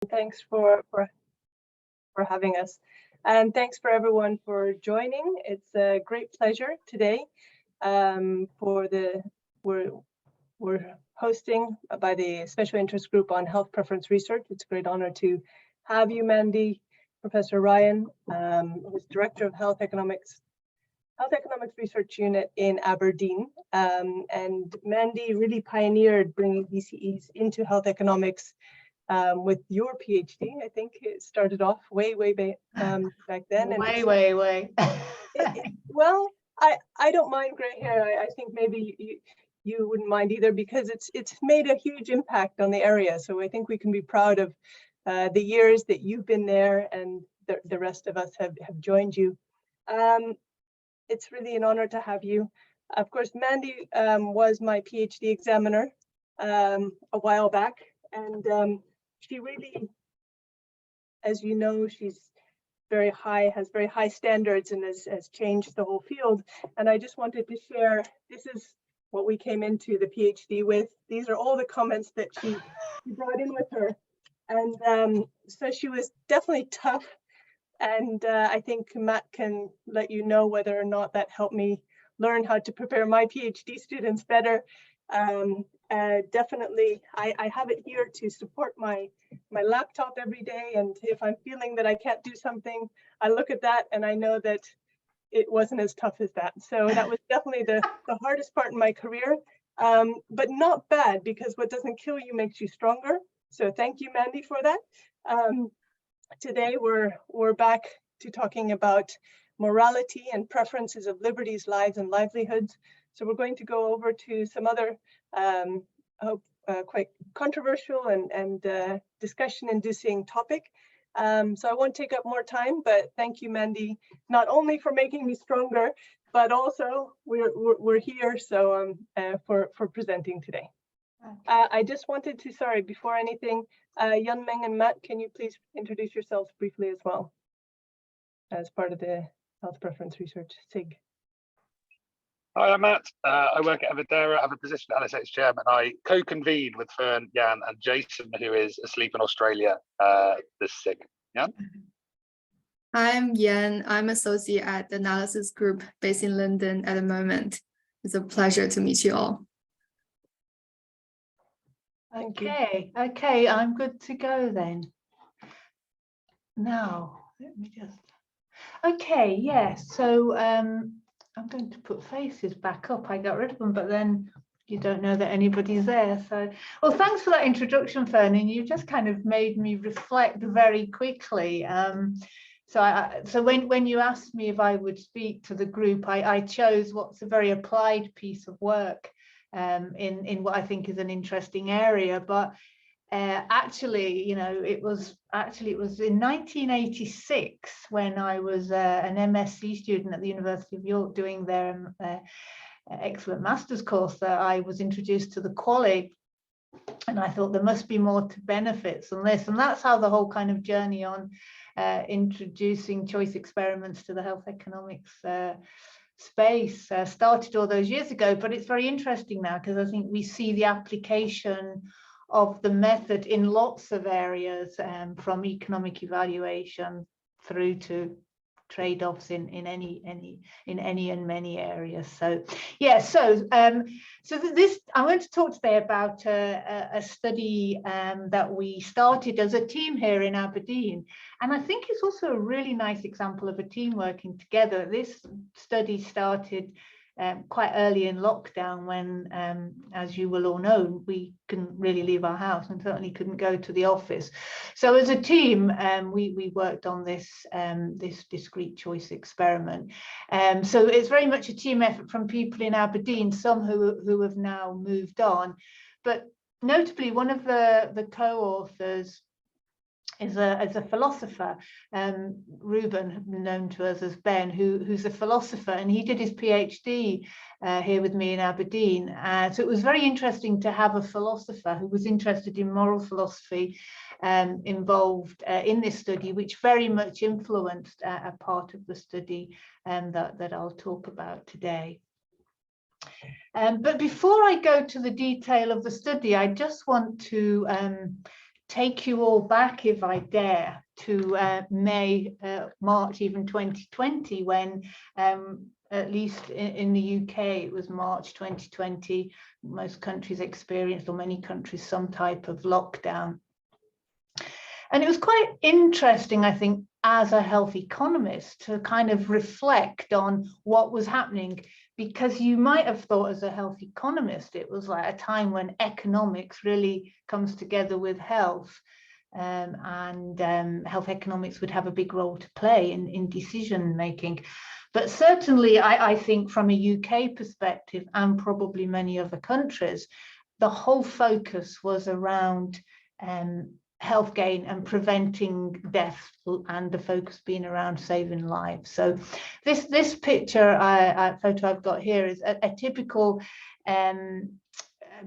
Thanks for having us. And thanks for everyone for joining. It's a great pleasure today we're hosting by the Special Interest Group on Health Preference Research. It's a great honor to have you, Mandy, Professor Ryan, who's Director of Health Economics Research Unit in Aberdeen. And Mandy really pioneered bringing DCEs into health economics with your PhD. I think it started off way back then. And way. Well, I don't mind gray hair. I think maybe you wouldn't mind either, because it's made a huge impact on the area. So I think we can be proud of the years that you've been there, and the rest of us have joined you. It's really an honor to have you. Of course, Mandy was my PhD examiner a while back, and she really, as you know, she's has very high standards and has changed the whole field. And I just wanted to share, this is what we came into the PhD with. These are all the comments that she brought in with her. And so she was definitely tough. And I think Matt can let you know whether or not that helped me learn how to prepare my PhD students better. Definitely, I have it here to support my laptop every day, and if I'm feeling that I can't do something, I look at that and I know that it wasn't as tough as that. So that was definitely the hardest part in my career, but not bad, because what doesn't kill you makes you stronger. So thank you, Mandy, for that. Today we're back to talking about morality and preferences of liberties, lives, and livelihoods. So we're going to go over to some other quite controversial and discussion-inducing topic. So I won't take up more time, but thank you, Mandy, not only for making me stronger, but also we're here so for presenting today. I just wanted to, sorry, before anything, Yun Meng and Matt, can you please introduce yourselves briefly as well as part of the Health Preference Research SIG? Hi, I'm Matt. I work at Aberdeen. I have a position at LSH Chairman. I co-convene with Fern, Jan, and Jason, who is asleep in Australia, this SIG. Jan? I'm Yan. I'm associate at the Analysis Group based in London at the moment. It's a pleasure to meet you all. Okay, I'm good to go then. Now, let me just. Okay, yeah, so I'm going to put faces back up. I got rid of them, but then you don't know that anybody's there. So, well, thanks for that introduction, Fern, and you just kind of made me reflect very quickly. So when you asked me if I would speak to the group, I chose what's a very applied piece of work in what I think is an interesting area, but actually, you know, it was in 1986 when I was an MSc student at the University of York doing their excellent master's course that I was introduced to the QALY, and I thought there must be more to benefits than this, and that's how the whole kind of journey on introducing choice experiments to the health economics space started all those years ago. But it's very interesting now, because I think we see the application of the method in lots of areas, from economic evaluation through to trade-offs in any and many areas. So yeah, so this I want to talk today about a study that we started as a team here in Aberdeen, and I think it's also a really nice example of a team working together. This study started quite early in lockdown, when, as you will all know, we couldn't really leave our house and certainly couldn't go to the office. So as a team, we worked on this discrete choice experiment. So it's very much a team effort from people in Aberdeen, some who have now moved on. But notably, one of the co-authors is a philosopher, Ruben, known to us as Ben, who's a philosopher, and he did his PhD here with me in Aberdeen. So it was very interesting to have a philosopher who was interested in moral philosophy involved in this study, which very much influenced a part of the study that I'll talk about today. But before I go to the detail of the study, I just want to take you all back, if I dare, to March even 2020, when at least in the UK, it was March 2020, most countries experienced, or many countries, some type of lockdown. And it was quite interesting, I think, as a health economist, to kind of reflect on what was happening, because you might have thought as a health economist, it was like a time when economics really comes together with health, and health economics would have a big role to play in decision making. But certainly, I think from a UK perspective, and probably many other countries, the whole focus was around health gain and preventing death, and the focus being around saving lives. So this picture, photo I've got here, is a typical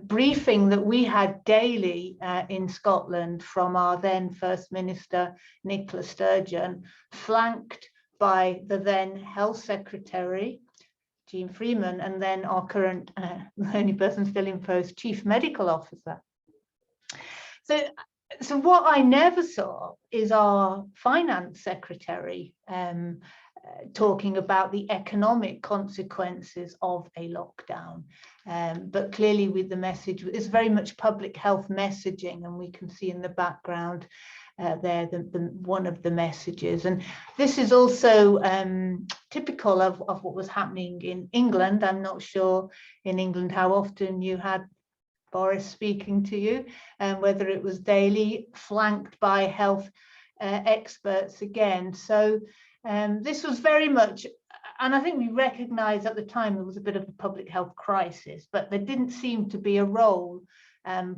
briefing that we had daily in Scotland from our then First Minister, Nicola Sturgeon, flanked by the then Health Secretary, Jean Freeman, and then our current, the only person still in post, Chief Medical Officer. So what I never saw is our Finance Secretary talking about the economic consequences of a lockdown. But clearly with the message, it's very much public health messaging, and we can see in the background there one of the messages. And this is also typical of what was happening in England. I'm not sure in England how often you had Boris speaking to you, and whether it was daily, flanked by health experts again. So this was very much, and I think we recognized at the time there was a bit of a public health crisis, but there didn't seem to be a role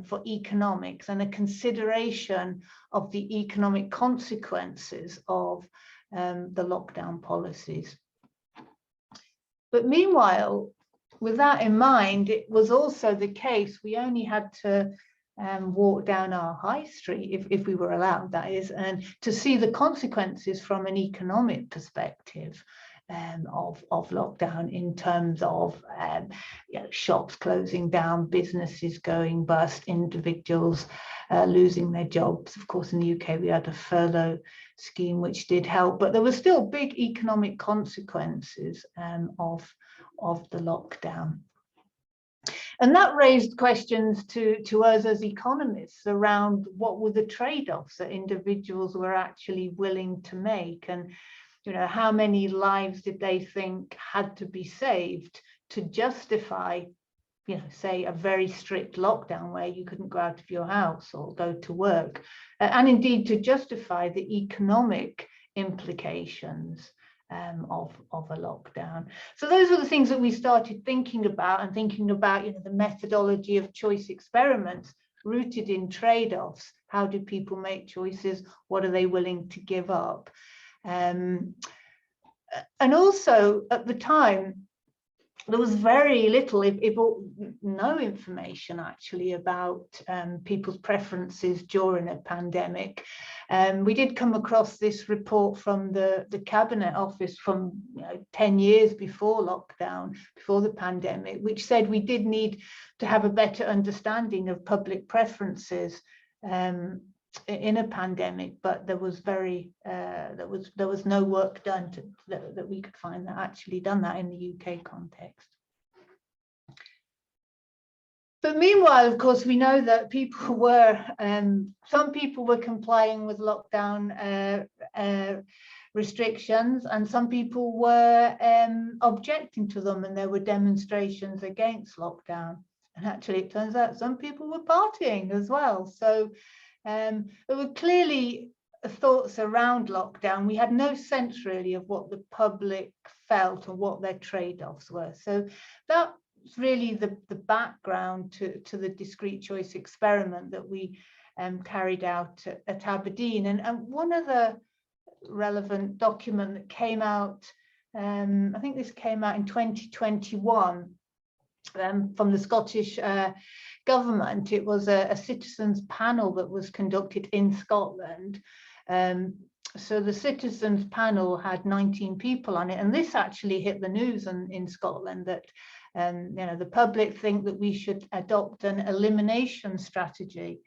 for economics and a consideration of the economic consequences of the lockdown policies. But meanwhile, with that in mind, it was also the case we only had to walk down our high street, if we were allowed, that is, and to see the consequences from an economic perspective of lockdown, in terms of shops closing down, businesses going bust, individuals losing their jobs. Of course, in the UK, we had a furlough scheme, which did help, but there were still big economic consequences of the lockdown. And that raised questions to us as economists around what were the trade-offs that individuals were actually willing to make, and how many lives did they think had to be saved to justify, say, a very strict lockdown where you couldn't go out of your house or go to work, and indeed to justify the economic implications of a lockdown. So those were the things that we started thinking about, and thinking about the methodology of choice experiments rooted in trade-offs. How do people make choices? What are they willing to give up? And also at the time, there was very little, if no information actually about people's preferences during a pandemic. We did come across this report from the Cabinet Office from 10 years before lockdown, before the pandemic, which said we did need to have a better understanding of public preferences in a pandemic, but there was there was no work done that we could find that actually done that in the UK context. But meanwhile, of course, we know that people were some people were complying with lockdown restrictions, and some people were objecting to them, and there were demonstrations against lockdown. And actually, it turns out some people were partying as well. So there were clearly thoughts around lockdown. We had no sense really of what the public felt or what their trade-offs were. So that's really the background to the discrete choice experiment that we carried out at Aberdeen. And one other relevant document that came out, I think this came out in 2021, from the Scottish government. It was a citizens panel that was conducted in Scotland. So the citizens panel had 19 people on it, and this actually hit the news in Scotland, that the public think that we should adopt an elimination strategy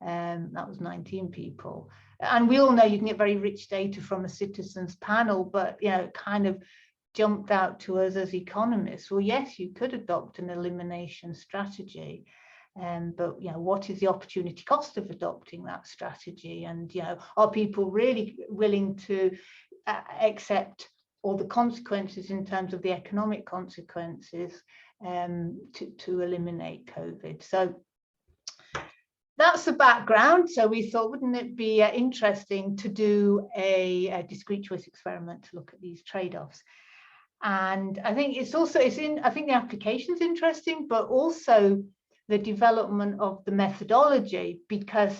That was 19 people. And we all know you can get very rich data from a citizens panel, but it kind of jumped out to us as economists. Well, yes, you could adopt an elimination strategy, but what is the opportunity cost of adopting that strategy? And are people really willing to accept all the consequences in terms of the economic consequences to eliminate COVID? So that's the background. So we thought, wouldn't it be interesting to do a discrete choice experiment to look at these trade-offs? And I think I think the application's interesting, but also the development of the methodology, because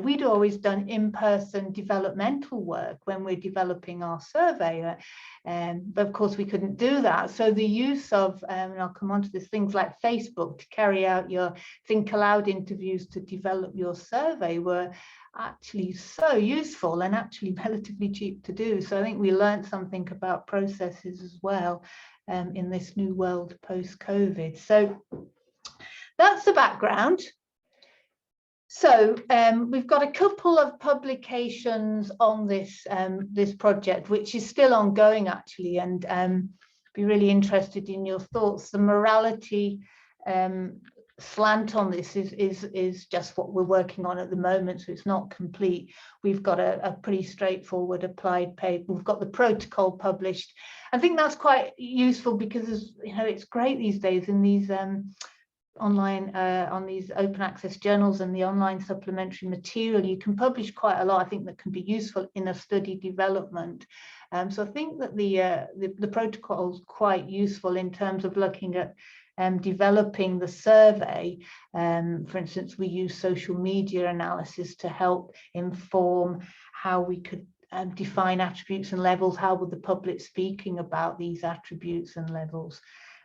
we'd always done in-person developmental work when we're developing our survey, but of course we couldn't do that. So the use of, and I'll come on to this, things like Facebook to carry out your think aloud interviews to develop your survey were actually so useful and actually relatively cheap to do. So I think we learned something about processes as well in this new world post-COVID. So that's the background. So we've got a couple of publications on this this project, which is still ongoing actually, and be really interested in your thoughts. The morality slant on this is just what we're working on at the moment, so it's not complete. We've got a pretty straightforward applied paper. We've got the protocol published. I think that's quite useful because it's great these days in these online on these open access journals and the online supplementary material. You can publish quite a lot, I think, that can be useful in a study development. So I think that the protocol is quite useful in terms of looking at developing the survey. For instance, we use social media analysis to help inform how we could define attributes and levels. How would the public speaking about these attributes and levels?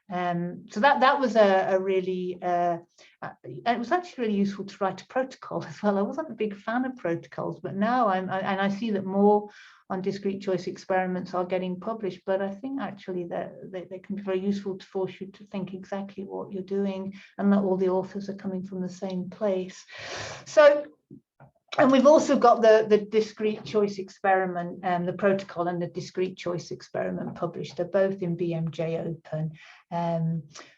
So that was a really it was actually really useful to write a protocol as well. I wasn't a big fan of protocols, but now I see that more on discrete choice experiments are getting published, but I think actually that they can be very useful to force you to think exactly what you're doing and that all the authors are coming from the same place. So, and we've also got the discrete choice experiment and the protocol and the discrete choice experiment published. They're both in BMJ Open.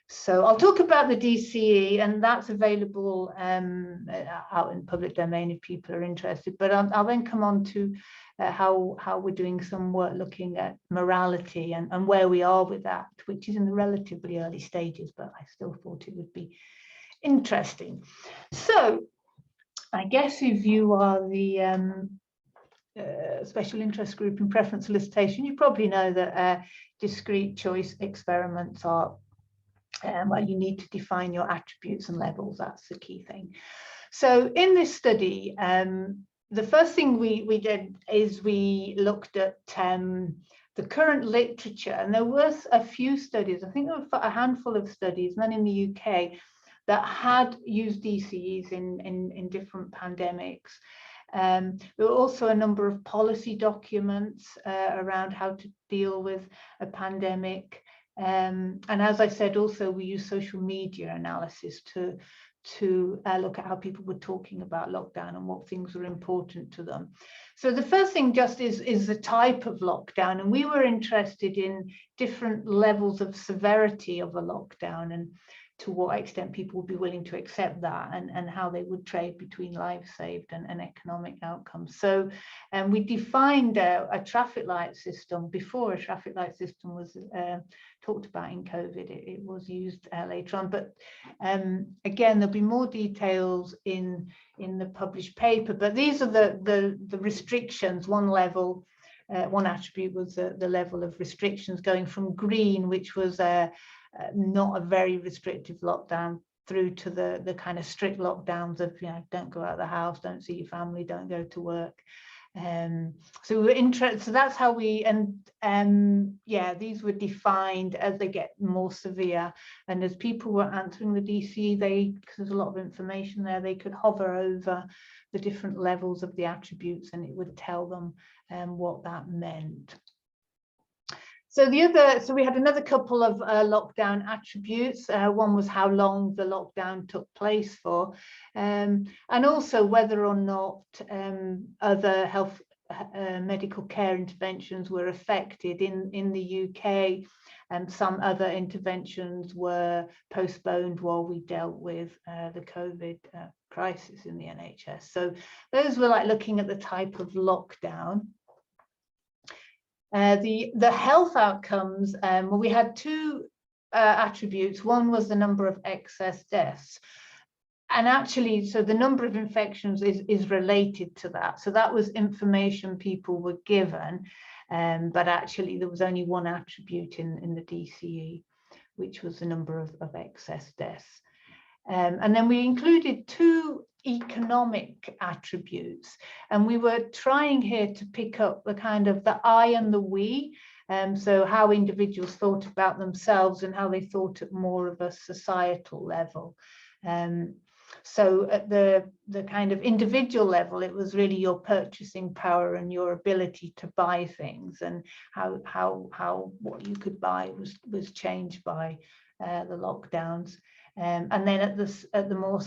So I'll talk about the DCE, and that's available out in public domain if people are interested. But I'll then come on to how we're doing some work looking at morality and where we are with that, which is in the relatively early stages, but I still thought it would be interesting. So I guess if you are the special interest group in preference solicitation, you probably know that discrete choice experiments are, well, you need to define your attributes and levels. That's the key thing. So in this study, the first thing we did is we looked at the current literature, and there was a few studies, I think there were a handful of studies, none in the UK, that had used DCEs in different pandemics. There were also a number of policy documents around how to deal with a pandemic. And as I said, also we use social media analysis to look at how people were talking about lockdown and what things were important to them. So the first thing just is the type of lockdown, and we were interested in different levels of severity of a lockdown and to what extent people would be willing to accept that, and how they would trade between lives saved and economic outcomes. So we defined a traffic light system before a traffic light system was talked about in COVID. It was used later on, but again, there'll be more details in the published paper, but these are the restrictions. One level, one attribute was the level of restrictions, going from green, which was not a very restrictive lockdown, through to the kind of strict lockdowns of, don't go out of the house, don't see your family, don't go to work. So we were interested. So that's how we, and yeah, these were defined as they get more severe. And as people were answering the DCE, because there's a lot of information there, they could hover over the different levels of the attributes, and it would tell them what that meant. So we had another couple of lockdown attributes. One was how long the lockdown took place for, and also whether or not other health medical care interventions were affected in the UK, and some other interventions were postponed while we dealt with the COVID crisis in the NHS. So those were like looking at the type of lockdown. The health outcomes, well, we had two attributes. One was the number of excess deaths. And actually, so the number of infections is related to that. So that was information people were given, but actually there was only one attribute in the DCE, which was the number of excess deaths. And then we included two economic attributes, and we were trying here to pick up the kind of the I and the we, so how individuals thought about themselves and how they thought at more of a societal level. So at the kind of individual level, it was really your purchasing power and your ability to buy things, and how what you could buy was changed by the lockdowns. And then at the more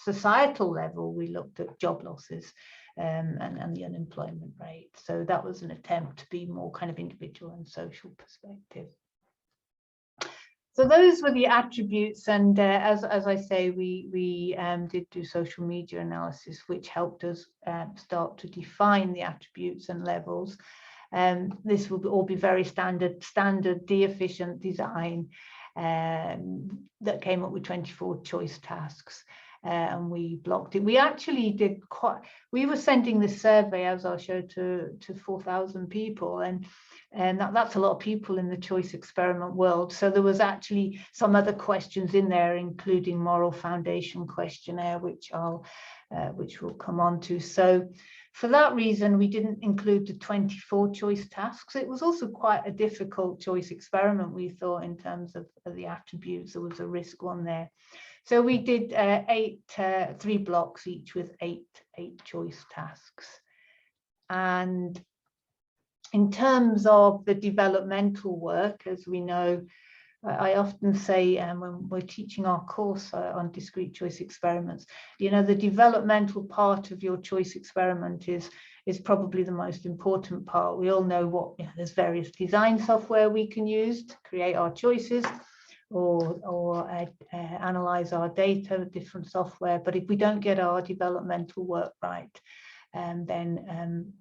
societal level, we looked at job losses and the unemployment rate. So that was an attempt to be more kind of individual and social perspective. So those were the attributes, and as I say, we did do social media analysis, which helped us start to define the attributes and levels. This will all be very standard D-efficient design that came up with 24 choice tasks, and we blocked it. We actually did we were sending this survey, as I'll show, to 4,000 people, and that's a lot of people in the choice experiment world. So there was actually some other questions in there, including moral foundation questionnaire, which we'll come on to. So for that reason, we didn't include the 24 choice tasks. It was also quite a difficult choice experiment, we thought, in terms of the attributes. There was a risk one there. So we did 3 blocks, each with eight choice tasks. And in terms of the developmental work, as we know, I often say when we're teaching our course on discrete choice experiments, you know, the developmental part of your choice experiment is probably the most important part. We all know what, you know, there's various design software we can use to create our choices, or analyze our data with different software. But if we don't get our developmental work right, then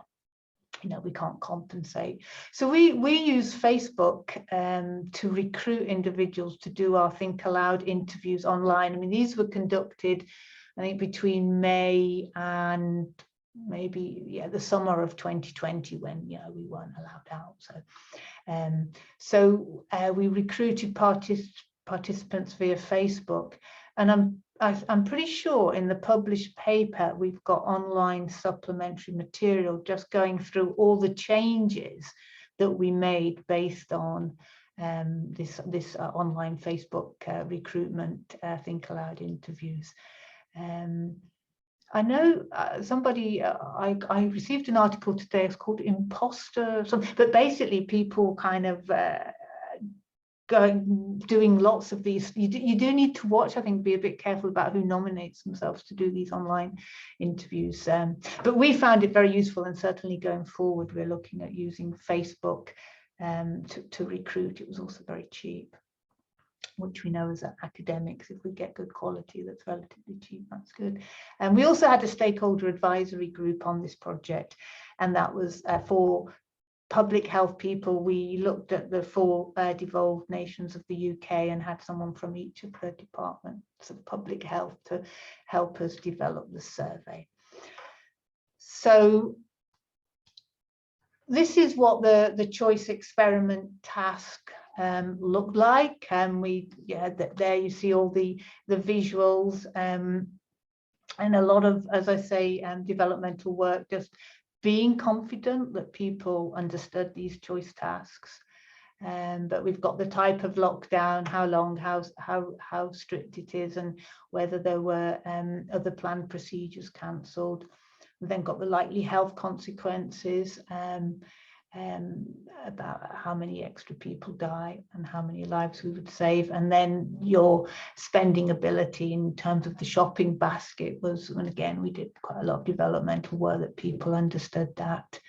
you know, we can't compensate. So we use Facebook to recruit individuals to do our Think Aloud interviews online. I mean, these were conducted, I think, between May and maybe the summer of 2020, when, you know, we weren't allowed out. So we recruited participants via Facebook, and I'm pretty sure in the published paper we've got online supplementary material just going through all the changes that we made based on this online Facebook recruitment Think Aloud interviews. I know somebody, I received an article today, it's called Imposter, but basically people kind of doing lots of these. You do need to watch, I think, be a bit careful about who nominates themselves to do these online interviews. But we found it very useful, and certainly going forward, we're looking at using Facebook to recruit. It was also very cheap, which we know as academics, if we get good quality that's relatively cheap, that's good. And we also had a stakeholder advisory group on this project, and that was for public health people. We looked at the 4 devolved nations of the UK and had someone from each of the departments of public health to help us develop the survey. So this is what the choice experiment task looked like, and there you see all the visuals, and a lot of, as I say, developmental work, just being confident that people understood these choice tasks. But we've got the type of lockdown, how long, how strict it is, and whether there were other planned procedures cancelled. We've then got the likely health consequences, about how many extra people die and how many lives we would save, and then your spending ability in terms of the shopping basket was, and again we did quite a lot of developmental work that people understood that,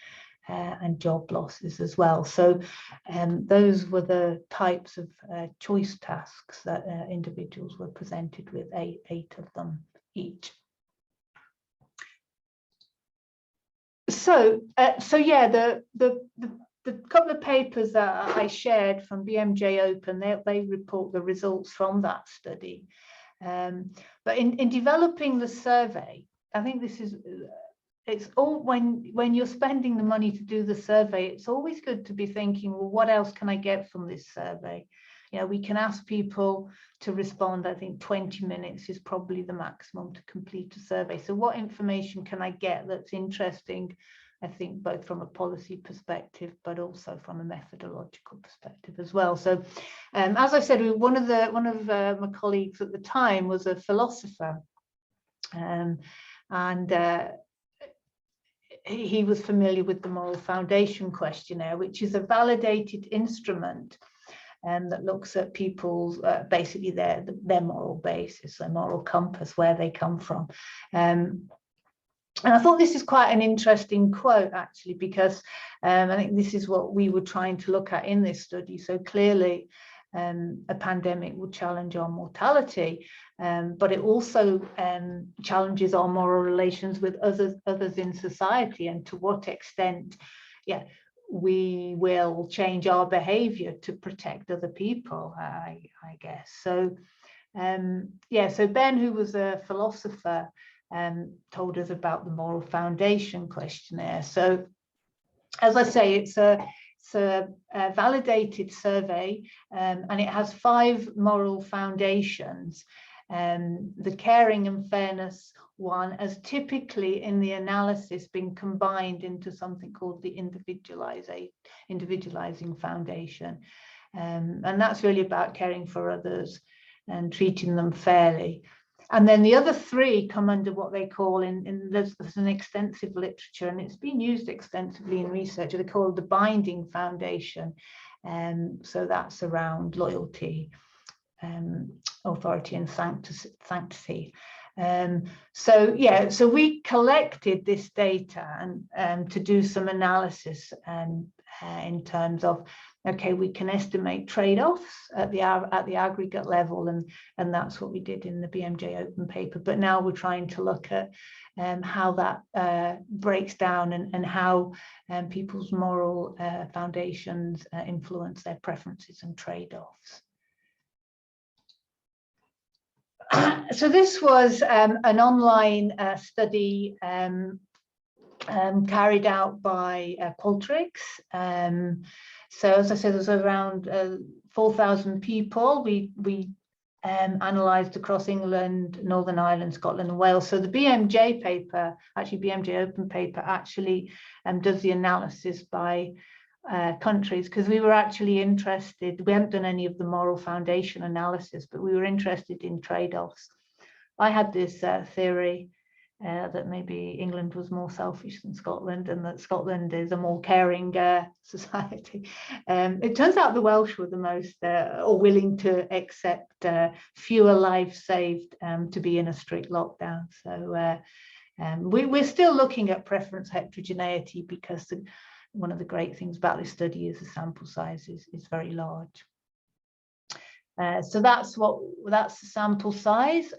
and job losses as well. So those were the types of choice tasks that individuals were presented with, eight of them each. So yeah, the couple of papers that I shared from BMJ Open, they report the results from that study. But in developing the survey, I think this is, it's all, when you're spending the money to do the survey, it's always good to be thinking, well, what else can I get from this survey? You know, we can ask people to respond. I think 20 minutes is probably the maximum to complete a survey. So what information can I get that's interesting, I think, both from a policy perspective, but also from a methodological perspective as well. So as I said, one of my colleagues at the time was a philosopher, and he was familiar with the Moral Foundation Questionnaire, which is a validated instrument that looks at people's basically their moral basis, their moral compass, where they come from. And I thought this is quite an interesting quote, actually, because I think this is what we were trying to look at in this study. So clearly, a pandemic will challenge our mortality, but it also challenges our moral relations with others in society, and to what extent, yeah, we will change our behavior to protect other people, I guess. So yeah, so Ben, who was a philosopher, told us about the Moral Foundation Questionnaire. So as I say, it's a validated survey, and it has 5 moral foundations. The caring and fairness one has typically in the analysis been combined into something called the individualizing foundation. And that's really about caring for others and treating them fairly. And then the other 3 come under what they call, there's an extensive literature, and it's been used extensively in research, they call the binding foundation. So that's around loyalty, authority and sanctity. So yeah, so we collected this data and to do some analysis in terms of, okay, we can estimate trade-offs at the aggregate level, and that's what we did in the BMJ Open paper. But now we're trying to look at how that breaks down and how people's moral foundations influence their preferences and trade-offs. So this was an online study carried out by Qualtrics. So as I said, there's around 4,000 people. We analysed across England, Northern Ireland, Scotland and Wales. So the BMJ paper, actually BMJ Open paper, actually does the analysis by countries, because we were actually interested, we hadn't done any of the moral foundation analysis, but we were interested in trade-offs. I had this theory that maybe England was more selfish than Scotland, and that Scotland is a more caring society. It turns out the Welsh were the most or willing to accept fewer lives saved to be in a strict lockdown. So we're still looking at preference heterogeneity, because one of the great things about this study is the sample size is very large. So that's the sample size.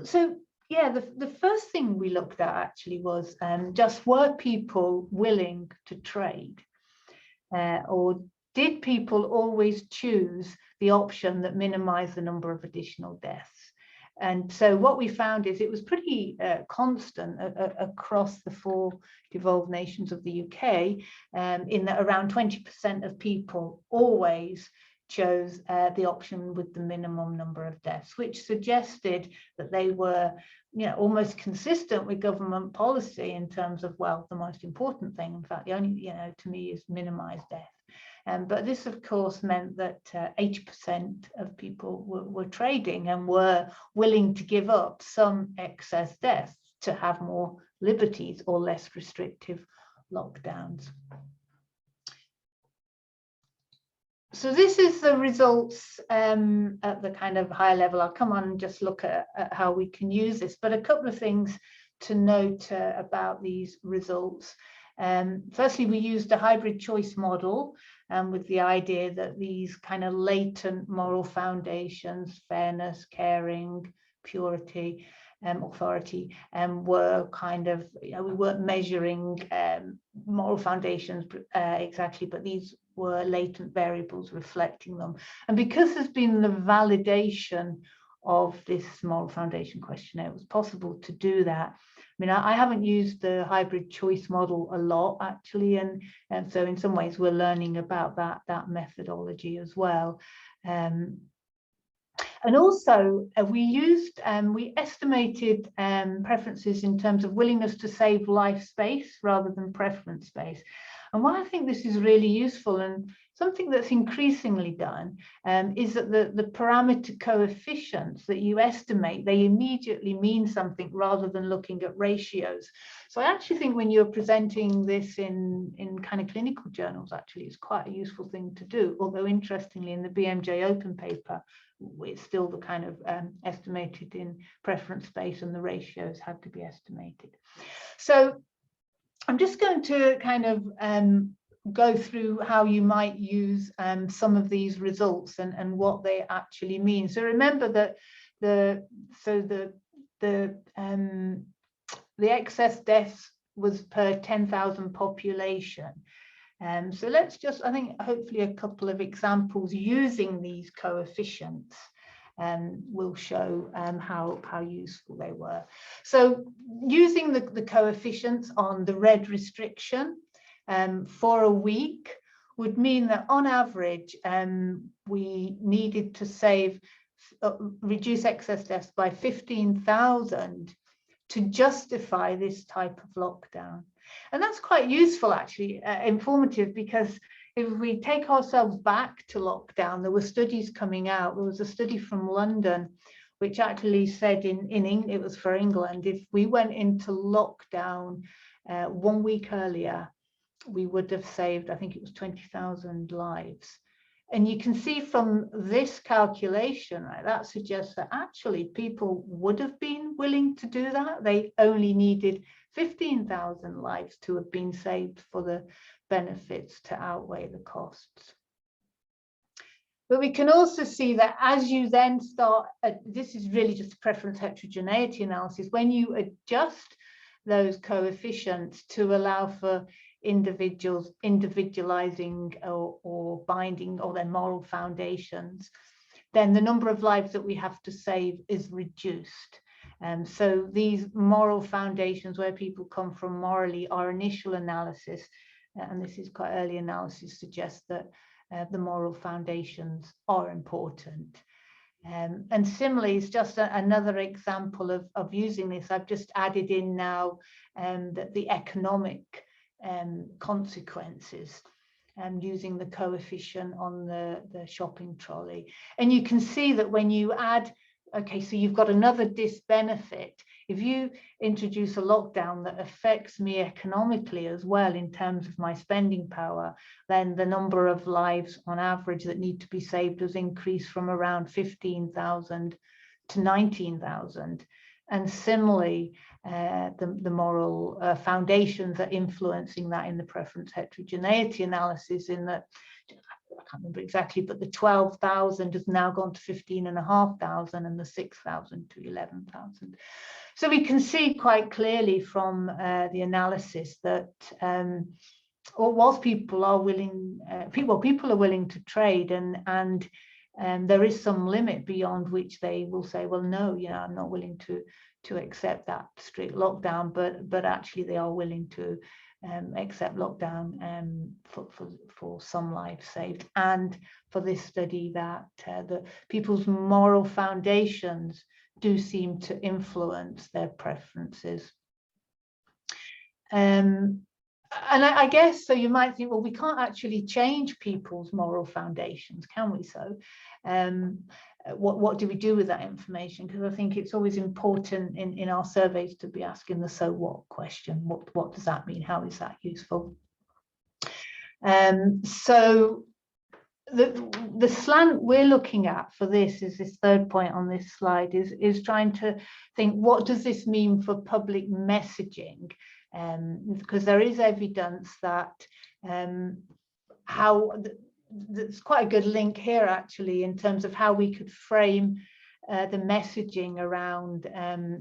So yeah, the first thing we looked at actually was just, were people willing to trade, or did people always choose the option that minimized the number of additional deaths? And so what we found is it was pretty constant across the 4 devolved nations of the UK, in that around 20% of people always chose the option with the minimum number of deaths, which suggested that they were, you know, almost consistent with government policy in terms of, well, the most important thing, in fact, the only, you know, to me, is minimize death. But this, of course, meant that 80% of people were trading and were willing to give up some excess deaths to have more liberties or less restrictive lockdowns. So this is the results at the kind of higher level. I'll come on and just look at how we can use this, but a couple of things to note about these results. Firstly, we used a hybrid choice model with the idea that these kind of latent moral foundations, fairness, caring, purity, authority, were kind of, you know, we weren't measuring moral foundations exactly, but these were latent variables reflecting them. And because there's been the validation of this moral foundation questionnaire, it was possible to do that. I mean, I haven't used the hybrid choice model a lot, actually, and so in some ways we're learning about that methodology as well. And also we estimated preferences in terms of willingness to save life space rather than preference space. And why I think this is really useful, and something that's increasingly done, is that the parameter coefficients that you estimate, they immediately mean something rather than looking at ratios. So I actually think when you're presenting this in kind of clinical journals, actually, it's quite a useful thing to do. Although interestingly, in the BMJ open paper, it's still the kind of estimated in preference space, and the ratios had to be estimated. So I'm just going to kind of go through how you might use some of these results and what they actually mean. So remember that the excess deaths was per 10,000 population. So let's just, I think, hopefully a couple of examples using these coefficients will show how useful they were. So using the coefficients on the red restriction for a week would mean that on average we needed to reduce excess deaths by 15,000 to justify this type of lockdown. And that's quite useful, actually, informative, because if we take ourselves back to lockdown, there were studies coming out. There was a study from London which actually said it was for England, if we went into lockdown 1 week earlier, we would have saved, I think it was 20,000 lives. And you can see from this calculation, right, that suggests that actually people would have been willing to do that. They only needed 15,000 lives to have been saved for the benefits to outweigh the costs. But we can also see that as you then start, this is really just a preference heterogeneity analysis, when you adjust those coefficients to allow for individuals individualizing or binding or their moral foundations, then the number of lives that we have to save is reduced. So these moral foundations, where people come from morally, our initial analysis, and this is quite early analysis, suggests that the moral foundations are important. And similarly, it's just another example of using this. I've just added in now that the economic consequences using the coefficient on the shopping trolley. And you can see that when you add, okay, so you've got another disbenefit. If you introduce a lockdown that affects me economically as well in terms of my spending power, then the number of lives on average that need to be saved has increased from around 15,000 to 19,000. And similarly, the moral foundations are influencing that in the preference heterogeneity analysis, in that, I can't remember exactly, but the 12,000 has now gone to 15,500 and the 6,000 to 11,000. So we can see quite clearly from the analysis that whilst people are willing, people are willing to trade, and there is some limit beyond which they will say, well, no, I'm not willing to accept that strict lockdown, but actually they are willing to accept lockdown for some lives saved. And for this study, that the people's moral foundations do seem to influence their preferences. And I guess, so you might think, well, we can't actually change people's moral foundations, can we? So what do we do with that information? Because I think it's always important in our surveys to be asking the so what question. What does that mean? How is that useful? So the slant we're looking at for this is this third point on this slide is trying to think, what does this mean for public messaging? Because there is evidence that there's quite a good link here actually in terms of how we could frame the messaging around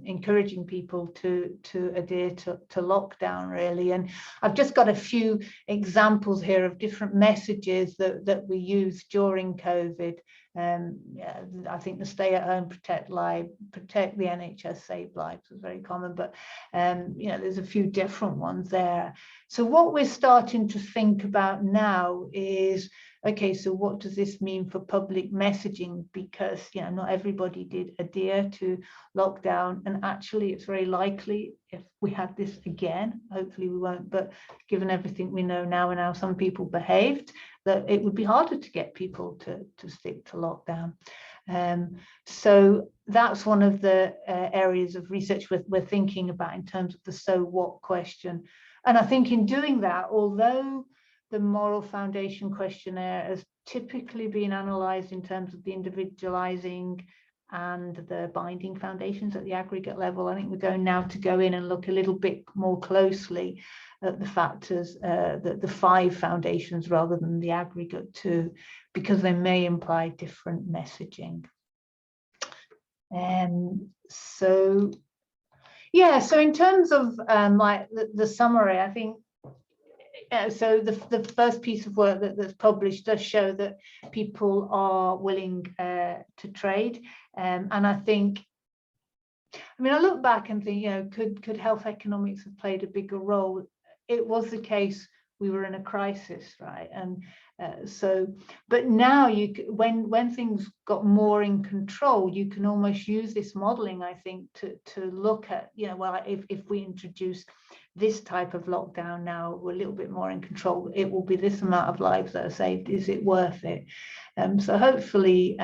encouraging people to adhere to lockdown, really. And I've just got a few examples here of different messages that we used during COVID. I think the stay at home, protect the NHS, save lives was very common, but there's a few different ones there. So what we're starting to think about now is, okay, so what does this mean for public messaging? Because not everybody did adhere to lockdown, and actually it's very likely if we had this again, hopefully we won't, but given everything we know now and how some people behaved, that it would be harder to get people to stick to lockdown. So that's one of the areas of research we're thinking about in terms of the so what question. And I think in doing that, although the moral foundation questionnaire has typically been analysed in terms of the individualising and the binding foundations at the aggregate level, I think we're going now to go in and look a little bit more closely at the factors, the 5 foundations rather than the aggregate 2, because they may imply different messaging. So in terms of the summary, I think, so the first piece of work that's published does show that people are willing to trade, and I think, I look back and think, could health economics have played a bigger role? It was the case. We were in a crisis, right? And but now when things got more in control, you can almost use this modelling, I think, to look at, well, if we introduce this type of lockdown now, we're a little bit more in control, it will be this amount of lives that are saved. Is it worth it? So hopefully,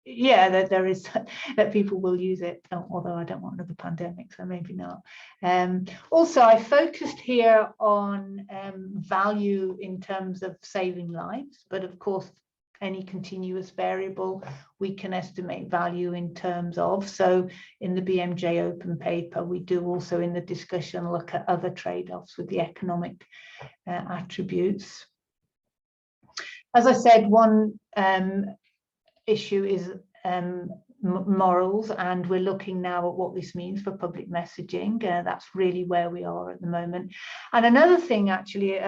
that there is that people will use it, although I don't want another pandemic, so maybe not. Also, I focused here on value in terms of saving lives, but of course any continuous variable we can estimate value in terms of. So in the BMJ open paper, we do also in the discussion look at other trade-offs with the economic attributes. As I said, one issue is morals, and we're looking now at what this means for public messaging. That's really where we are at the moment. And another thing, actually,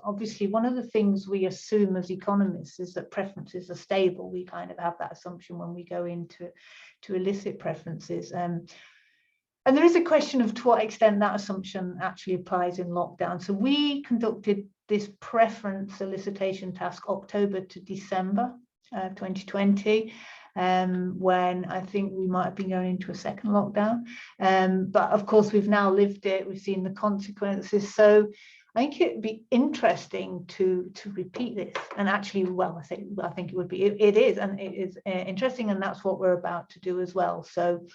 obviously one of the things we assume as economists is that preferences are stable. We kind of have that assumption when we go into elicit preferences. And there is a question of to what extent that assumption actually applies in lockdown. So we conducted this preference elicitation task October to December 2020, when I think we might have been going into a second lockdown. But of course, we've now lived it, we've seen the consequences. So I think it'd be interesting to repeat this. And actually, well, I think it would be, it is, and it is interesting, and that's what we're about to do as well. So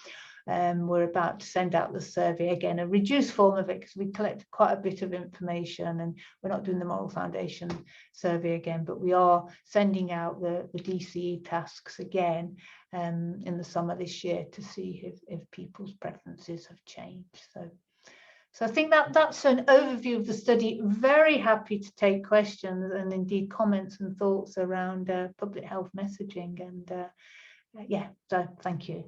we're about to send out the survey, again, a reduced form of it, because we collected quite a bit of information, and we're not doing the moral foundation survey again, but we are sending out the DCE tasks again in the summer this year to see if people's preferences have changed. So I think that's an overview of the study. Very happy to take questions and indeed comments and thoughts around public health messaging. And so thank you.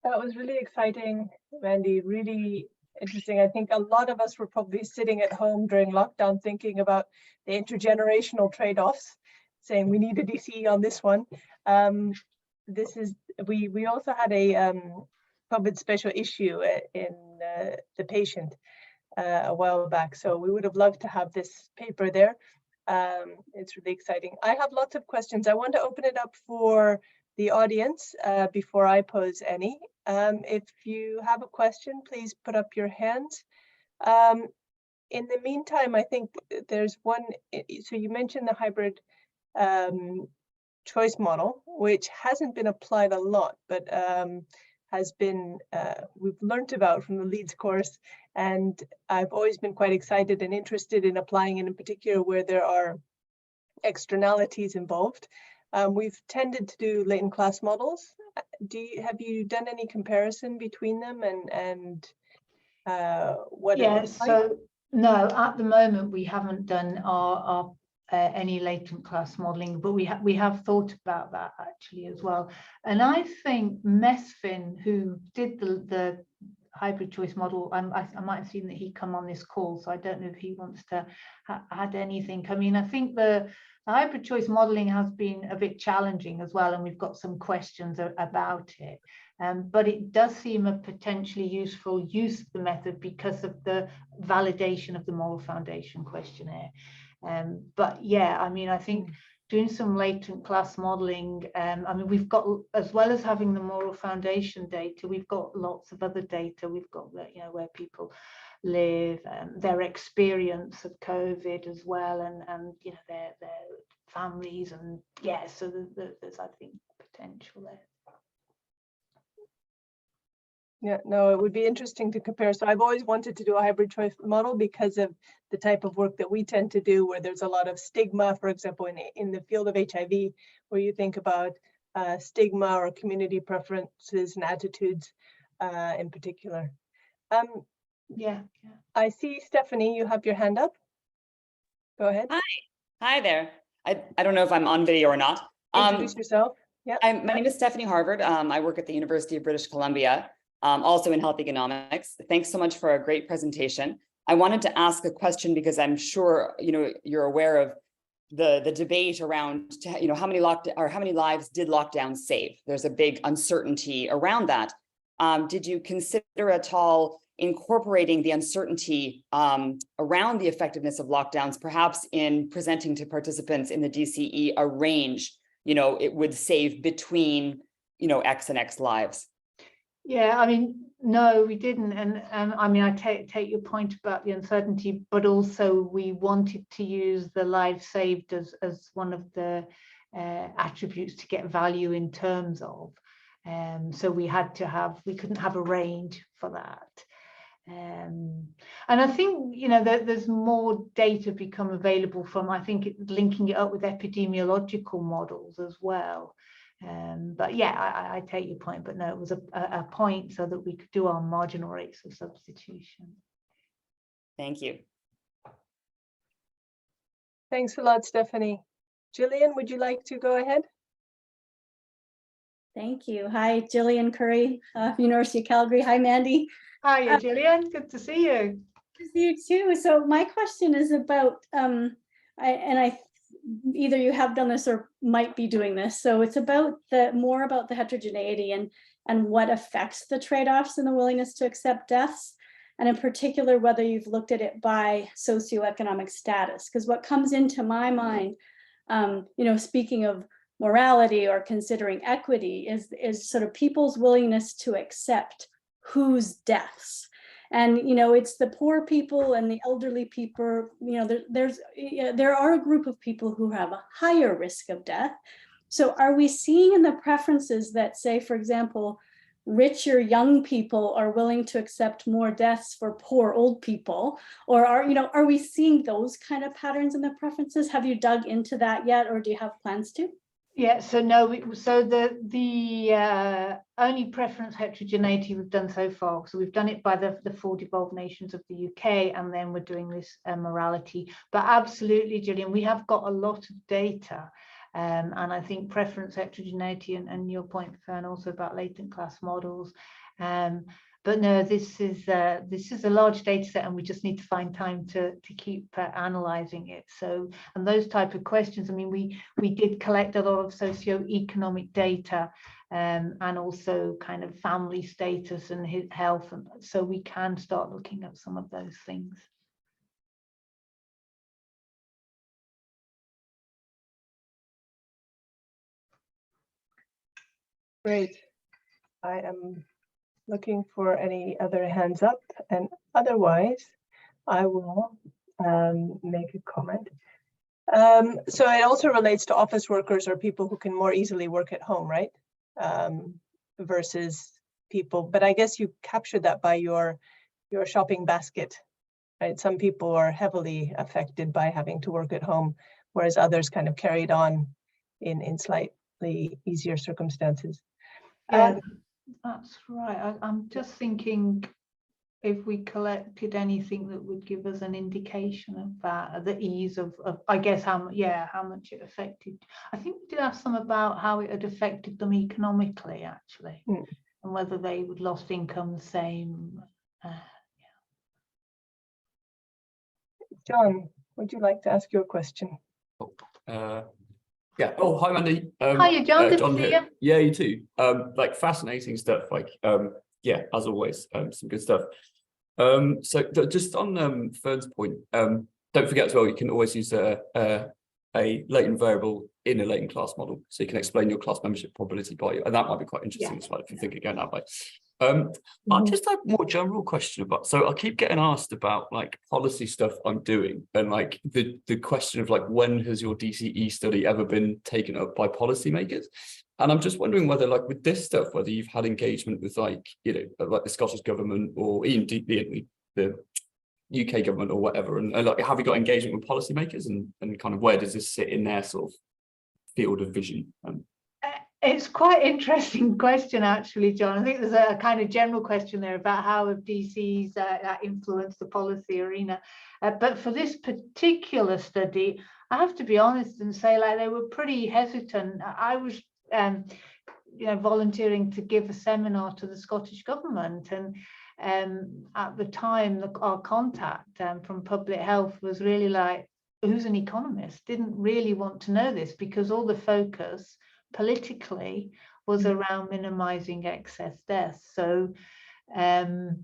That was really exciting, Mandy, really interesting. I think a lot of us were probably sitting at home during lockdown thinking about the intergenerational trade-offs, saying we need a DCE on this one. We also had a COVID special issue in the patient a while back, so we would have loved to have this paper there. It's really exciting. I have lots of questions. I want to open it up for the audience before I pose any. If you have a question, please put up your hand. In the meantime, I think there's one, so you mentioned the hybrid choice model, which hasn't been applied a lot, but has been, we've learnt about from the Leeds course, and I've always been quite excited and interested in applying it, in particular where there are externalities involved. We've tended to do latent class models. Have you done any comparison between them and what it looks like? So no, at the moment we haven't done our any latent class modeling, but we have thought about that actually as well. And I think Mesfin, who did the hybrid choice model, I might have seen that he come on this call, so I don't know if he wants to add anything. I mean, I think the hybrid choice modeling has been a bit challenging as well, and we've got some questions about it. But it does seem a potentially useful use of the method because of the validation of the moral foundation questionnaire. But yeah, I mean, I think doing some latent class modeling, I mean, we've got, as well as having the moral foundation data, we've got lots of other data. We've got, you know, where people live, their experience of COVID as well, and you know, their families, and yeah, so there's, I think, potential there. Yeah, no, it would be interesting to compare. So I've always wanted to do a hybrid choice model because of the type of work that we tend to do, where there's a lot of stigma, for example, in the field of HIV, where you think about stigma or community preferences and attitudes in particular. Yeah. I see, Stephanie, you have your hand up. Go ahead. Hi there. I don't know if I'm on video or not. Introduce yourself. Yeah. My name is Stephanie Harvard. I work at the University of British Columbia, also in health economics. Thanks so much for a great presentation. I wanted to ask a question because I'm sure you're aware of the debate around how many lives did lockdown save. There's a big uncertainty around that. Did you consider at all incorporating the uncertainty around the effectiveness of lockdowns, perhaps in presenting to participants in the DCE a range, it would save between, X and X lives? Yeah, I mean, no, we didn't. And I mean, I take your point about the uncertainty, but also we wanted to use the lives saved as one of the attributes to get value in terms of. So we couldn't have a range for that. And I think, there's more data become available from, I think, linking it up with epidemiological models as well. But yeah, I take your point, but no, it was a point so that we could do our marginal rates of substitution. Thank you. Thanks a lot, Stephanie. Gillian, would you like to go ahead? Thank you. Hi, Gillian Curry, University of Calgary. Hi, Mandy. Hi, Gillian. Good to see you. Good to see you too. So my question is about, either you have done this or might be doing this. So it's about more about the heterogeneity and what affects the trade-offs in the willingness to accept deaths. And in particular, whether you've looked at it by socioeconomic status, because what comes into my mind, speaking of morality or considering equity is sort of people's willingness to accept whose deaths. And it's the poor people and the elderly people. There are a group of people who have a higher risk of death. So are we seeing in the preferences that, say, for example, richer young people are willing to accept more deaths for poor old people? Or are we seeing those kind of patterns in the preferences? Have you dug into that yet, or do you have plans to? Yeah, so no, so the only preference heterogeneity we've done so far, so we've done it by the 4 devolved nations of the UK, and then we're doing this morality. But absolutely, Gillian, we have got a lot of data, and I think preference heterogeneity, and your point, Fern, also about latent class models. But no, this is a large data set, and we just need to find time to keep analysing it. So, and those type of questions, I mean, we did collect a lot of socioeconomic data, and also kind of family status and his health, and so we can start looking at some of those things. Great. I am looking for any other hands up, and otherwise I will make a comment. So it also relates to office workers or people who can more easily work at home, right? Versus people, but I guess you captured that by your shopping basket, right? Some people are heavily affected by having to work at home, whereas others kind of carried on in slightly easier circumstances. Yeah, that's right. I'm just thinking if we collected anything that would give us an indication of that, the ease of I guess how much it affected. I think we did have some about how it had affected them economically, actually, and whether they would lost income the same. John, would you like to ask your question? Yeah. Oh, hi, Mandy. Hiya, John. Good to see here. you. Yeah, you too. Like fascinating stuff. Like, yeah, as always, some good stuff. So just on Fern's point, don't forget as well, you can always use a latent variable in a latent class model, so you can explain your class membership probability by you, and that might be quite interesting as well if you think again that way. I just have a more general question about, so I keep getting asked about like policy stuff I'm doing, and like the question of like, when has your DCE study ever been taken up by policymakers? And I'm just wondering whether like with this stuff, whether you've had engagement with like, you know, like the Scottish government or even the UK government or whatever, and like, have you got engagement with policymakers, and kind of where does this sit in their sort of field of vision? It's quite an interesting question, actually, John. I think there's a kind of general question there about how have DCs influenced the policy arena. But for this particular study, I have to be honest and say, like, they were pretty hesitant. I was, you know, volunteering to give a seminar to the Scottish government, and at the time, our contact from public health was really like, who's an economist? Didn't really want to know this, because all the focus politically was around minimizing excess deaths. So I'd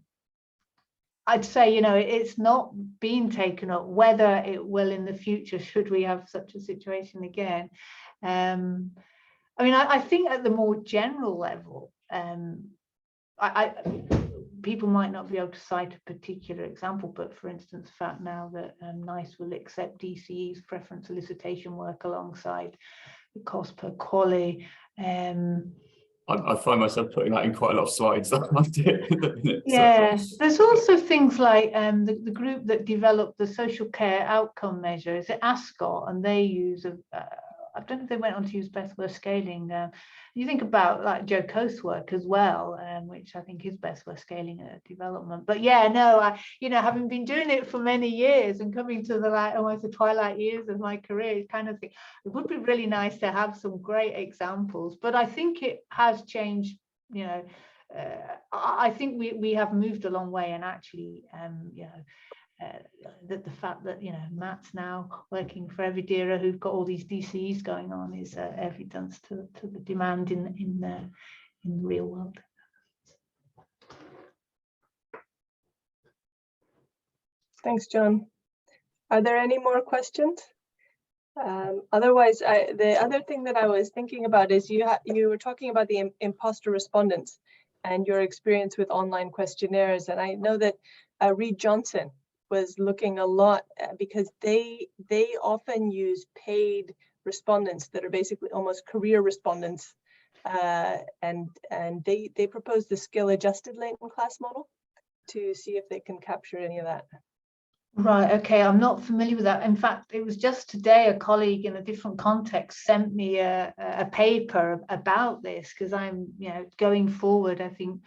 say, you know, it's not being taken up. Whether it will in the future, should we have such a situation again, I mean, I think at the more general level, people might not be able to cite a particular example, but for instance, the fact now that NICE will accept DCEs, preference solicitation work, alongside the cost per quali. I find myself putting that in quite a lot of slides. Yeah, there's also things like the group that developed the social care outcome measure, is it ASCOT, and they use I don't know if they went on to use best worst scaling. You think about like Joe Coast's work as well, which I think is best worst scaling development. But yeah, no, you know, having been doing it for many years and coming to the like almost the twilight years of my career, kind of thing, it would be really nice to have some great examples. But I think it has changed, you know. I think we have moved a long way, and actually, you know, the fact that, you know, Matt's now working for Everdera, who've got all these DCEs going on, is evidence to the demand in the real world. Thanks, John. Are there any more questions? Otherwise, the other thing that I was thinking about is you were talking about the imposter respondents and your experience with online questionnaires, and I know that Reed Johnson was looking a lot because they often use paid respondents that are basically almost career respondents, and they proposed the skill adjusted latent class model to see if they can capture any of that. Right, okay, I'm not familiar with that. In fact, it was just today a colleague in a different context sent me a paper about this, because I'm, you know, going forward, I think,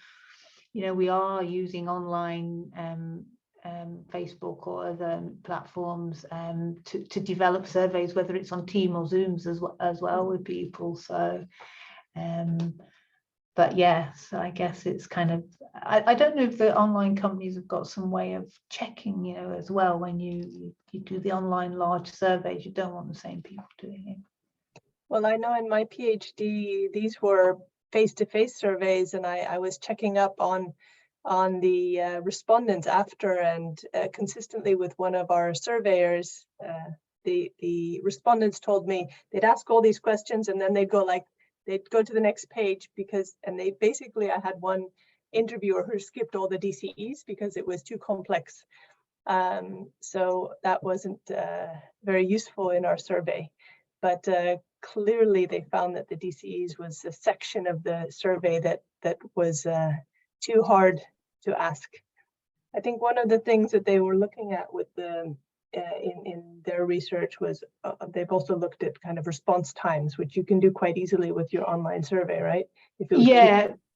you know, we are using online Facebook or other platforms to develop surveys, whether it's on Teams or Zooms as well with people. So but yes, I guess it's kind of, I don't know if the online companies have got some way of checking, you know, as well, when you do the online large surveys, you don't want the same people doing it. Well, I know in my PhD, these were face-to-face surveys, and I was checking up on the respondents after, and consistently with one of our surveyors, the respondents told me they'd ask all these questions and then they'd go to the next page and they basically, I had one interviewer who skipped all the DCEs because it was too complex. So that wasn't very useful in our survey, but clearly they found that the DCEs was a section of the survey that that was too hard to ask. I think one of the things that they were looking at with the in their research was they've also looked at kind of response times, which you can do quite easily with your online survey, right? If it was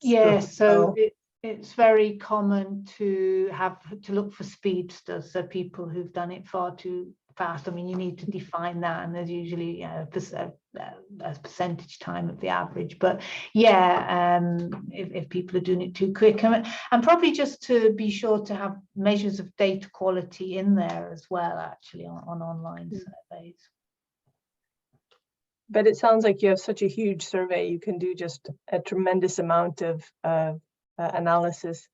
yeah. So it's very common to have to look for speedsters, so people who've done it far too fast. I mean, you need to define that, and there's usually a percentage time of the average. But yeah, if people are doing it too quick, and probably just to be sure to have measures of data quality in there as well, actually, on online surveys. But it sounds like you have such a huge survey, you can do just a tremendous amount of analysis.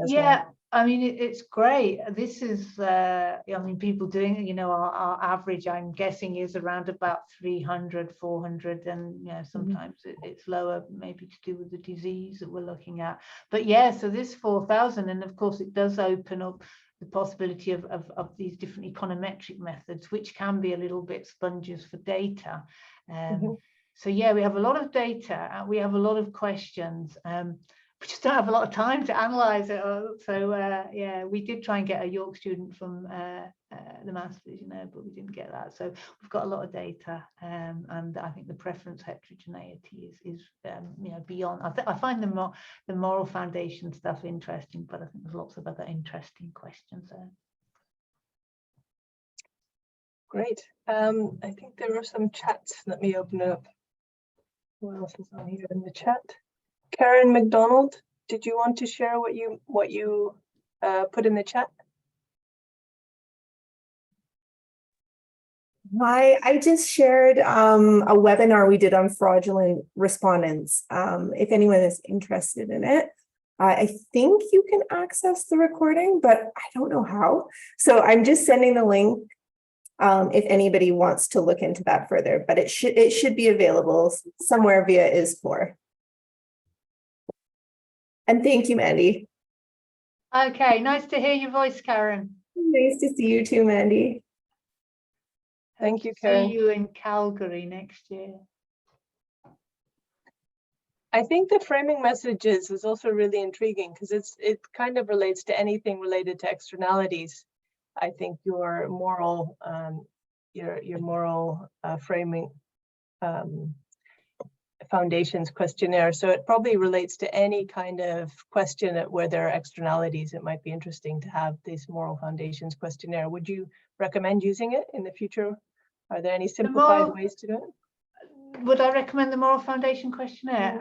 Yeah, well. I mean, it's great. This is, I mean, people doing it, you know, our average, I'm guessing, is around about 300, 400, and, you know, sometimes it's lower, maybe to do with the disease that we're looking at. But yeah, so this 4,000, and of course, it does open up the possibility of these different econometric methods, which can be a little bit sponges for data. So yeah, we have a lot of data, and we have a lot of questions. We just don't have a lot of time to analyze it. So yeah, we did try and get a York student from the Masters, you know, but we didn't get that. So we've got a lot of data, and I think the preference heterogeneity is you know, beyond. I find the moral foundation stuff interesting, but I think there's lots of other interesting questions there. Great. I think there were some chats. Let me open it up. Who else is on here in the chat? Karen McDonald, did you want to share what you put in the chat? Hi, I just shared a webinar we did on fraudulent respondents. If anyone is interested in it, I think you can access the recording, but I don't know how. So I'm just sending the link if anybody wants to look into that further, but it should be available somewhere via IS4. And thank you, Mandy. Okay, nice to hear your voice, Karen. Nice to see you too, Mandy. Thank you, Karen. See you in Calgary next year. I think the framing messages is also really intriguing because it kind of relates to anything related to externalities. I think your moral framing foundations questionnaire. So it probably relates to any kind of question where there are externalities. It might be interesting to have this moral foundations questionnaire. Would you recommend using it in the future? Are there any simplified ways to do it? Would I recommend the moral foundation questionnaire?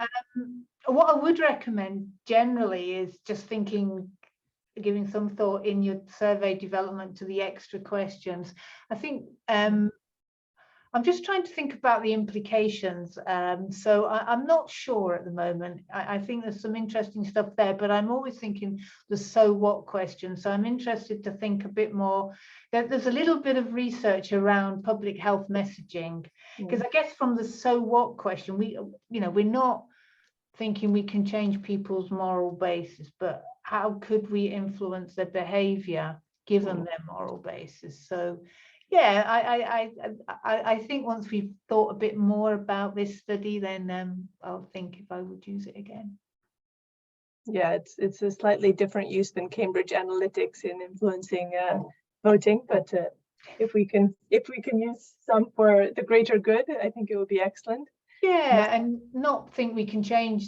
What I would recommend generally is just giving some thought in your survey development to the extra questions. I think I'm just trying to think about the implications. So I'm not sure at the moment. I think there's some interesting stuff there, but I'm always thinking the so what question. So I'm interested to think a bit more. There's a little bit of research around public health messaging, because I guess from the so what question, we're not thinking we can change people's moral basis, but how could we influence their behavior given their moral basis? So yeah, I think once we've thought a bit more about this study, then I'll think if I would use it again. Yeah, it's a slightly different use than Cambridge Analytics in influencing voting, but if we can use some for the greater good, I think it would be excellent. Yeah, and not think we can change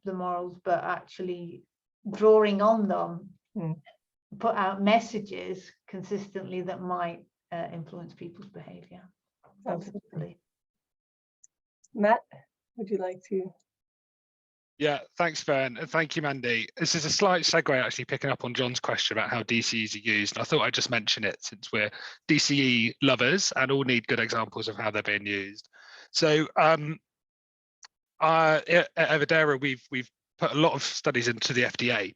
the morals, but actually drawing on them, put out messages consistently that might influence people's behavior. Absolutely. Matt, would you like to? Yeah, thanks, Fern, and thank you, Mandy. This is a slight segue, actually, picking up on John's question about how DCEs are used. And I thought I'd just mention it since we're DCE lovers and all need good examples of how they're being used. So at Everdera, we've put a lot of studies into the FDA.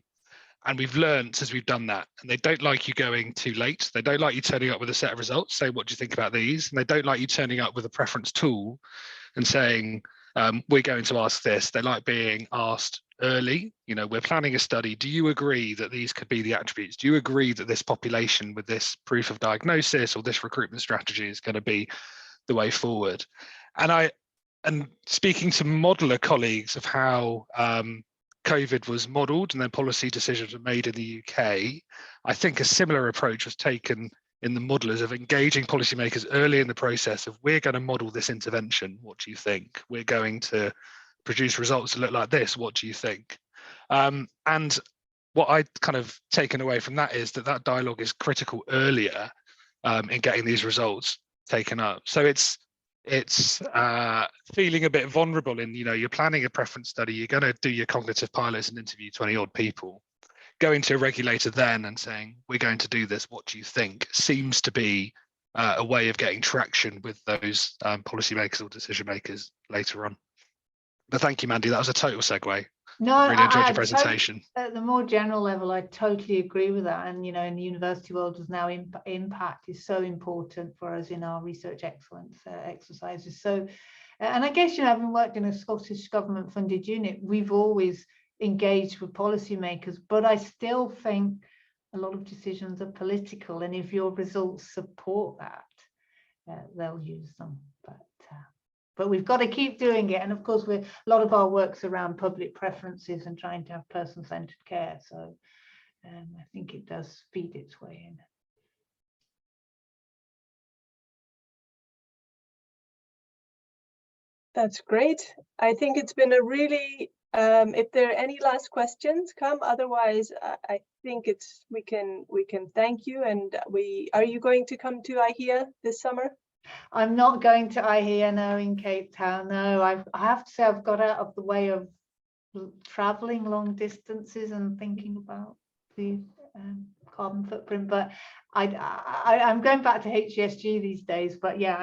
And we've learned as we've done that, and they don't like you going too late. They don't like you turning up with a set of results, say, what do you think about these? And they don't like you turning up with a preference tool and saying, we're going to ask this. They like being asked early. You know, we're planning a study. Do you agree that these could be the attributes? Do you agree that this population with this proof of diagnosis or this recruitment strategy is going to be the way forward? And speaking to modeler colleagues of how COVID was modelled and then policy decisions were made in the UK, I think a similar approach was taken in the modellers of engaging policymakers early in the process of, we're going to model this intervention, what do you think? We're going to produce results that look like this, what do you think? And what I'd kind of taken away from that is that that dialogue is critical earlier in getting these results taken up. So it's feeling a bit vulnerable in, you know, you're planning a preference study, you're going to do your cognitive pilots and interview 20 odd people. Going to a regulator then and saying, we're going to do this, what do you think, seems to be a way of getting traction with those policymakers or decision makers later on. But thank you, Mandy, that was a total segue. No, I really enjoyed your presentation. At the more general level, I totally agree with that. And, you know, in the university world, as now impact is so important for us in our research excellence exercises. So, and I guess, you know, having worked in a Scottish government funded unit, we've always engaged with policymakers, but I still think a lot of decisions are political. And if your results support that, they'll use them. But we've got to keep doing it. And of course, a lot of our work's around public preferences and trying to have person-centered care. So I think it does feed its way in. That's great. I think it's been a really, if there are any last questions, come. Otherwise, I think we can thank you. And are you going to come to IHEA this summer? I'm not going to IHEA now in Cape Town. No, I have to say I've got out of the way of traveling long distances and thinking about the carbon footprint. But I'm going back to HESG these days. But yeah,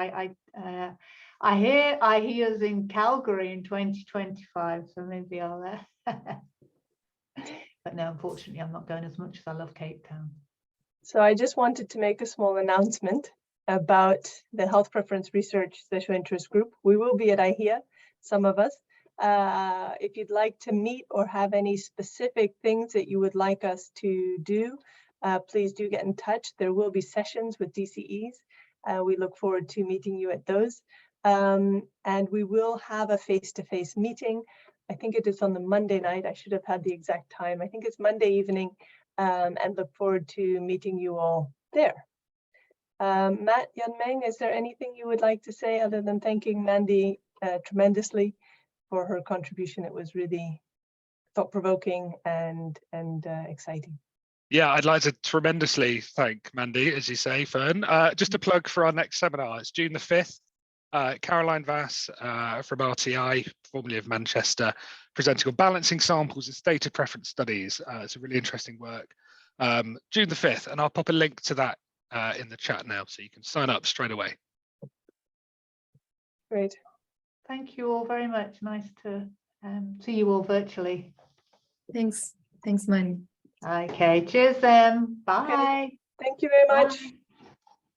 I hear IHEA's in Calgary in 2025, so maybe I'll but no, unfortunately I'm not going as much as I love Cape Town. So I just wanted to make a small announcement about the Health Preference Research Special Interest Group. We will be at IHEA, some of us. If you'd like to meet or have any specific things that you would like us to do, please do get in touch. There will be sessions with DCEs. We look forward to meeting you at those. And we will have a face-to-face meeting. I think it is on the Monday night. I should have had the exact time. I think it's Monday evening, and look forward to meeting you all there. Matt, Yan-Meng, is there anything you would like to say other than thanking Mandy tremendously for her contribution? It was really thought-provoking and exciting. Yeah, I'd like to tremendously thank Mandy, as you say, Fern. Just a plug for our next seminar. It's June the 5th. Caroline Vass from RTI, formerly of Manchester, presenting on balancing samples and stated preference studies. It's a really interesting work. June the 5th, and I'll pop a link to that in the chat now, so you can sign up straight away. Great. Thank you all very much. Nice to see you all virtually. Thanks, Mandy. Okay, cheers then. Bye. Okay. Thank you very much. Bye.